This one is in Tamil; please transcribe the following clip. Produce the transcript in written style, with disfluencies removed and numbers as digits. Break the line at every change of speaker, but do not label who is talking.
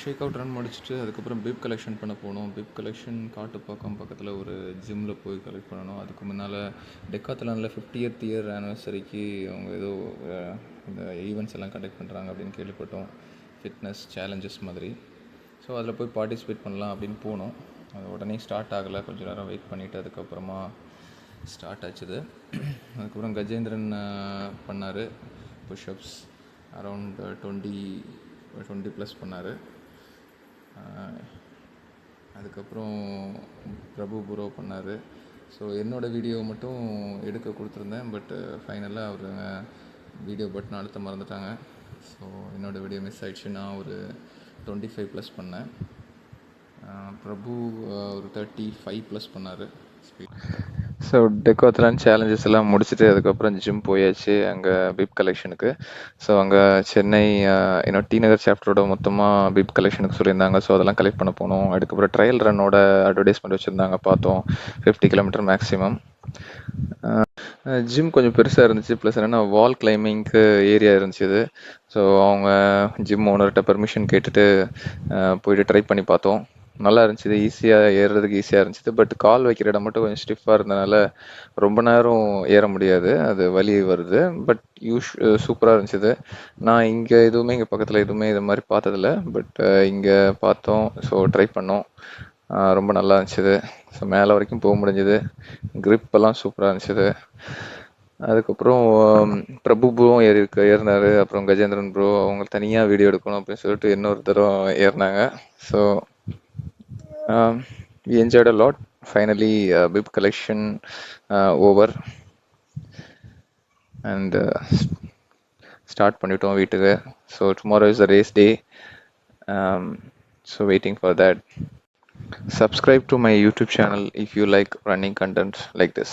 ஷேக் அவுட் ரன் முடிச்சுட்டு அதுக்கப்புறம் பிப் கலெக்ஷன் பண்ண போனோம். பிப் கலெக்ஷன் காட்டுப்பாக்கம் பக்கத்தில் ஒரு ஜிம்மில் போய் கலெக்ட் பண்ணணும். அதுக்கு முன்னால் டெக்காத்லானில் 50th இயர் ஆனிவர்சரிக்கு அவங்க ஏதோ இந்த ஈவெண்ட்ஸ் எல்லாம் கண்டக்ட் பண்ணுறாங்க அப்படின்னு கேள்விப்பட்டோம். ஃபிட்னஸ் சேலஞ்சஸ் மாதிரி. ஸோ அதில் போய் பார்ட்டிசிபேட் பண்ணலாம் அப்படின்னு போனோம். அது உடனே ஸ்டார்ட் ஆகலை. கொஞ்சம் நேரம் வெயிட் பண்ணிவிட்டு அதுக்கப்புறமா ஸ்டார்ட் ஆச்சுது. அதுக்கப்புறம் கஜேந்திரன் பண்ணார் புஷ்அப்ஸ் அரவுண்ட் 20 ப்ளஸ் பண்ணார். அதுக்கப்புறம் பிரபு ப்ரோ பண்ணார். ஸோ என்னோடய வீடியோ மட்டும் எடுக்க கொடுத்துருந்தேன். பட்டு ஃபைனலாக அவர் வீடியோ பட்டன் அழுத்த மறந்துட்டாங்க. ஸோ என்னோடய வீடியோ மிஸ் ஆகிடுச்சு. நான் ஒரு 25 ப்ளஸ் பண்ணேன். பிரபு ஒரு 35 ப்ளஸ் பண்ணார் ஸ்பீட். ஸோ டெக்காத்லான் சேலஞ்சஸ் எல்லாம் முடிச்சுட்டு அதுக்கப்புறம் ஜிம் போயாச்சு அங்கே பிப் கலெக்ஷனுக்கு. ஸோ அங்கே சென்னை இன்னும் டி நகர் சாப்டரோட மொத்தமாக பிப் கலெக்ஷனுக்கு சொல்லியிருந்தாங்க. ஸோ அதெல்லாம் கலெக்ட் பண்ண போனோம். அதுக்கப்புறம் ட்ரையல் ரன்னோட அட்வர்டைஸ்மெண்ட் வச்சுருந்தாங்க, பார்த்தோம். 50 கிலோமீட்டர் மேக்ஸிமம். ஜிம் கொஞ்சம் பெருசாக இருந்துச்சு. ப்ளஸ் என்னென்னா வால் கிளைம்பிங்க்கு ஏரியா இருந்துச்சு இது. ஸோ அவங்க ஜிம் ஓனர்கிட்ட பெர்மிஷன் கேட்டுட்டு போயிட்டு ட்ரை பண்ணி பார்த்தோம். நல்லா இருந்துச்சு. இது ஈஸியாக ஏறுறதுக்கு ஈஸியாக இருந்துச்சு. பட் கால் வைக்கிற இடம் மட்டும் கொஞ்சம் ஸ்டிஃபாக இருந்தனால ரொம்ப நேரம் ஏற முடியாது, அது வலி வருது. பட் சூப்பராக இருந்துச்சு. நான் இங்கே இங்கே பக்கத்தில் எதுவுமே இது மாதிரி பார்த்ததில்ல. பட் இங்கே பார்த்தோம். ஸோ ட்ரை பண்ணோம். ரொம்ப நல்லா இருந்துச்சு. ஸோ மேலே வரைக்கும் போக முடிஞ்சுது. கிரிப்பெல்லாம் சூப்பராக இருந்துச்சு. அதுக்கப்புறம் பிரபு ப்ரோவும் ஏறினார். அப்புறம் கஜேந்திரன் ப்ரோ அவங்க தனியாக வீடியோ எடுக்கணும் அப்படின்னு சொல்லிட்டு இன்னொரு தரம் ஏறினாங்க. So we enjoyed a lot. Finally bib collection over and start பண்ணிட்டோம் வீட்டுக்கு. So tomorrow is the race day. So waiting for that. Subscribe to my YouTube channel if you like running content like this.